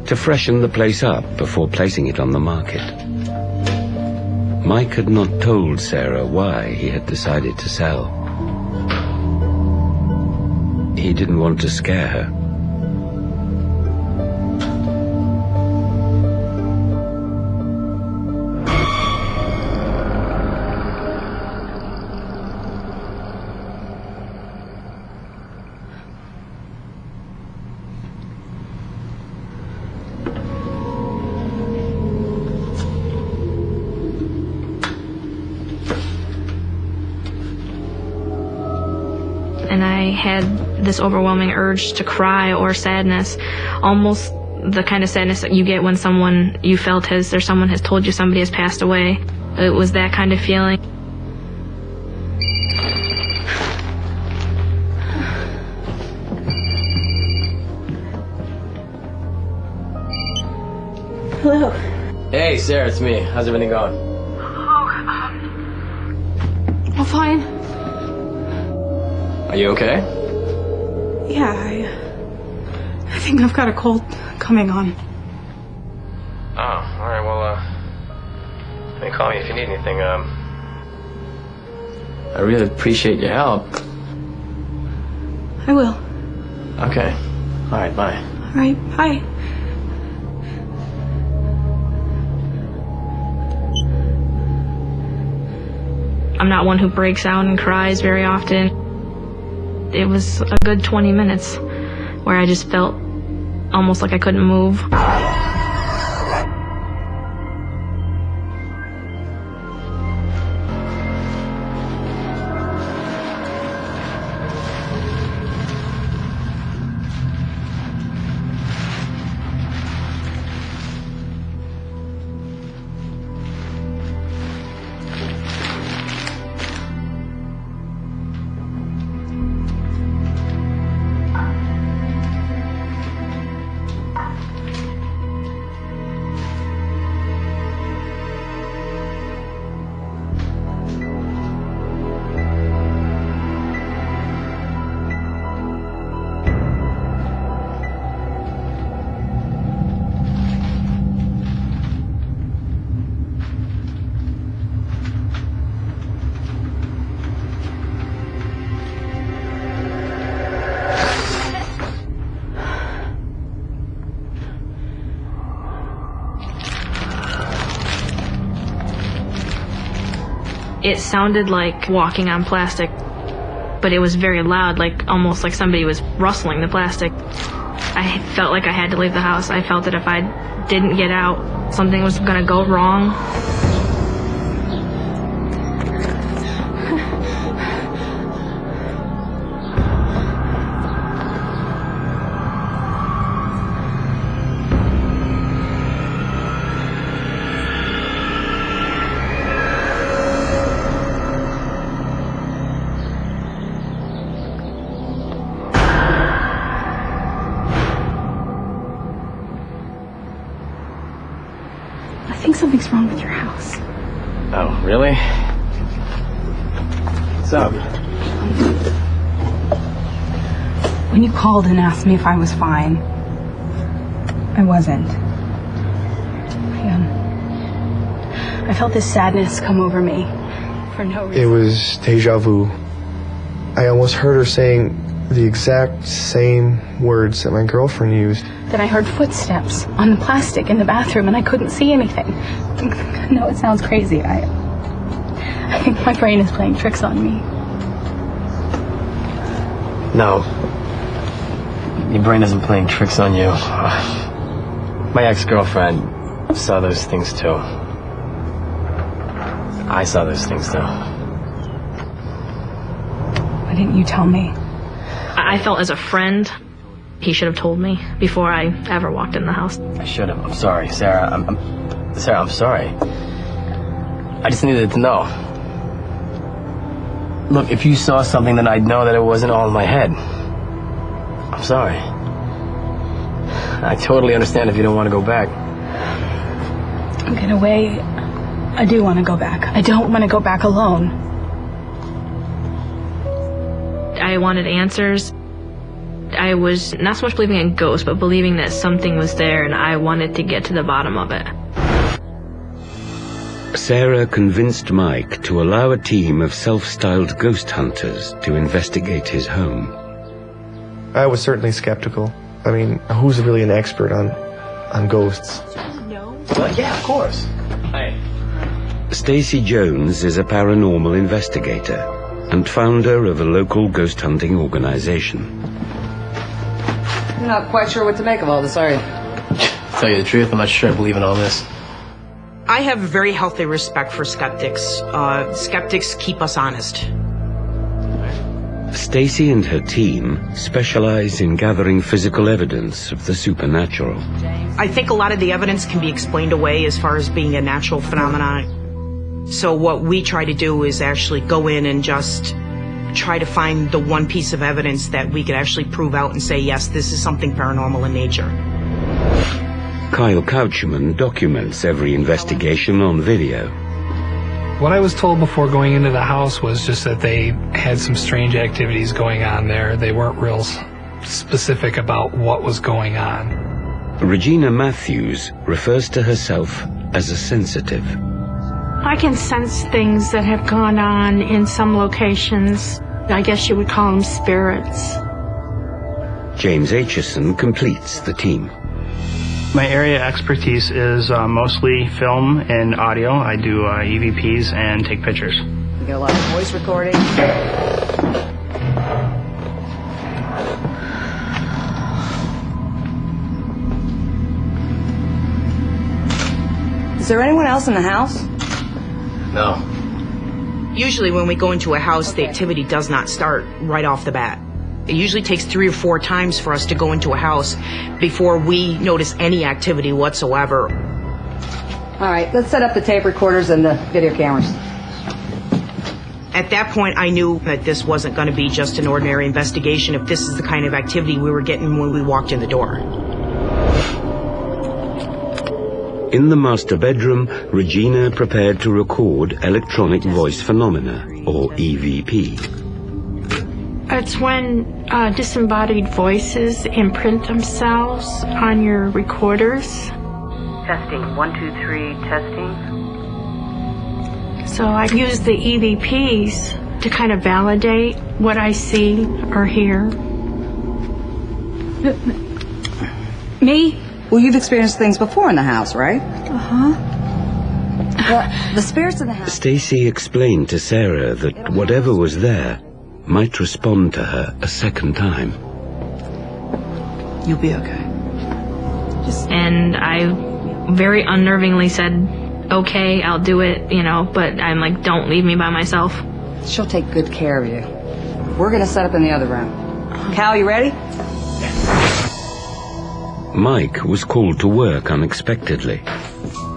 to freshen the place up before placing it on the market. Mike had not told Sarah why he had decided to sell. He didn't want to scare her. And I had this overwhelming urge to cry or sadness, almost the kind of sadness that you get when someone you felt or someone has told you somebody has passed away. It was that kind of feeling. Hello. Hey, Sarah, it's me. How's everything going? Oh, fine. Are you okay? Yeah, I think I've got a cold coming on. Oh, all right. Well, call me if you need anything. I really appreciate your help. I will. Okay. All right. Bye. All right. Bye. I'm not one who breaks out and cries very often. It was a good 20 minutes where I just felt almost like I couldn't move. It sounded like walking on plastic, but it was very loud, like almost like somebody was rustling the plastic. I felt like I had to leave the house. I felt that if I didn't get out, something was going to go wrong. I think something's wrong with your house. Oh, really? What's up? When you called and asked me if I was fine, I wasn't. I felt this sadness come over me for no reason. It was deja vu. I almost heard her saying the exact same words that my girlfriend used. Then I heard footsteps on the plastic in the bathroom and I couldn't see anything. I know it sounds crazy. I think my brain is playing tricks on me. No. Your brain isn't playing tricks on you. My ex-girlfriend saw those things too. I saw those things too. Why didn't you tell me? I felt as a friend, he should have told me before I ever walked in the house. I should have. I'm sorry, Sarah. Sarah, I'm sorry. I just needed to know. Look, if you saw something, then I'd know that it wasn't all in my head. I'm sorry. I totally understand if you don't want to go back. In a way, I do want to go back. I don't want to go back alone. I wanted answers, I was not so much believing in ghosts, but believing that something was there and I wanted to get to the bottom of it. Sarah convinced Mike to allow a team of self-styled ghost hunters to investigate his home. I was certainly skeptical. I mean, who's really an expert on ghosts? Well, yeah, of course. Hey. Stacy Jones is a paranormal investigator and founder of a local ghost hunting organization. I'm not quite sure what to make of all this, are you? To tell you the truth, I'm not sure I believe in all this. I have a very healthy respect for skeptics. Skeptics keep us honest. Stacy and her team specialize in gathering physical evidence of the supernatural. I think a lot of the evidence can be explained away as far as being a natural phenomenon. So what we try to do is actually go in and just try to find the one piece of evidence that we could actually prove out and say, yes, this is something paranormal in nature. Kyle Couchman documents every investigation on video. What I was told before going into the house was just that they had some strange activities going on there. They weren't real specific about what was going on. Regina Matthews refers to herself as a sensitive. I can sense things that have gone on in some locations. I guess you would call them spirits. James Aitchison completes the team. My area expertise is mostly film and audio. I do EVPs and take pictures. We got a lot of voice recording. Is there anyone else in the house? No. Usually when we go into a house, the activity does not start right off the bat. It usually takes 3 or 4 times for us to go into a house before we notice any activity whatsoever. All right, let's set up the tape recorders and the video cameras. At that point, I knew that this wasn't going to be just an ordinary investigation if this is the kind of activity we were getting when we walked in the door. In the master bedroom, Regina prepared to record electronic voice phenomena, or EVP. It's when disembodied voices imprint themselves on your recorders. Testing, 1, 2, 3, testing. So I use the EVPs to kind of validate what I see or hear. Me? Well, you've experienced things before in the house, right? Uh-huh. Well, the spirits in the house... Stacy explained to Sarah that whatever was there might respond to her a second time. You'll be okay. And I very unnervingly said, okay, I'll do it, you know, but I'm like, don't leave me by myself. She'll take good care of you. We're going to set up in the other room. Cal, you ready? Mike was called to work unexpectedly.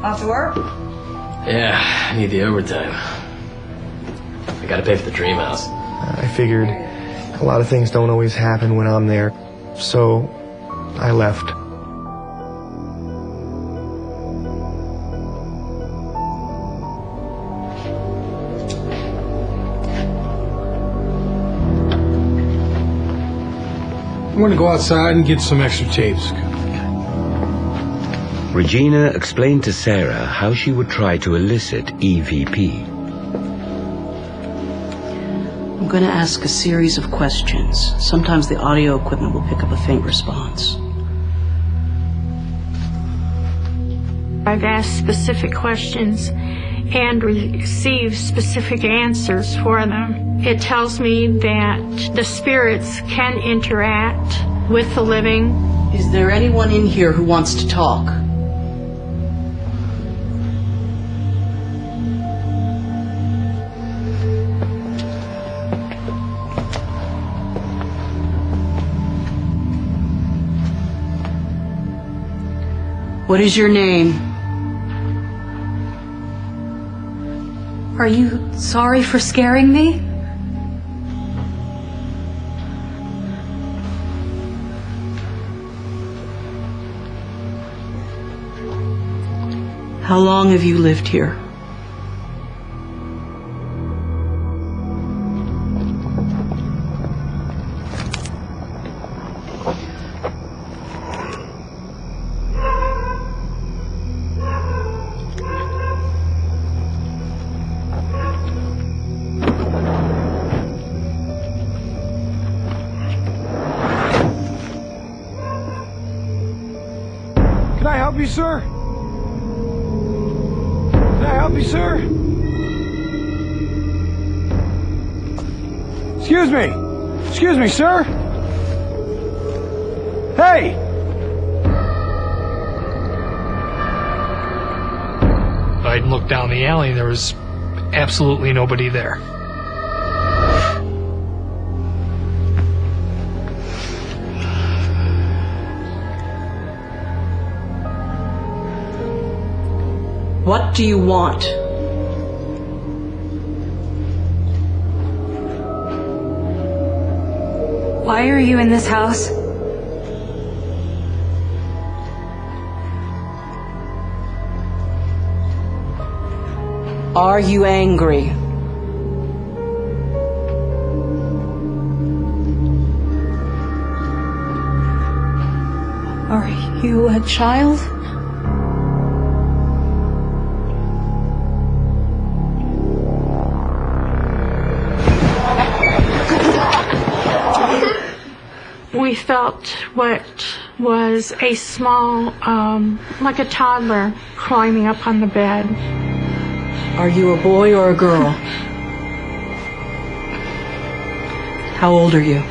Off to work? Yeah, I need the overtime. I gotta pay for the dream house. I figured a lot of things don't always happen when I'm there, so I left. I'm going to go outside and get some extra tapes. Regina explained to Sarah how she would try to elicit EVP. I'm going to ask a series of questions. Sometimes the audio equipment will pick up a faint response. I've asked specific questions and received specific answers for them. It tells me that the spirits can interact with the living. Is there anyone in here who wants to talk? What is your name? Are you sorry for scaring me? How long have you lived here? Can I help you, sir? Can I help you, sir? Excuse me. Excuse me, sir. Hey! I looked down the alley and there was absolutely nobody there. What do you want? Why are you in this house? Are you angry? Are you a child? We felt what was a small, like a toddler, climbing up on the bed. Are you a boy or a girl? How old are you?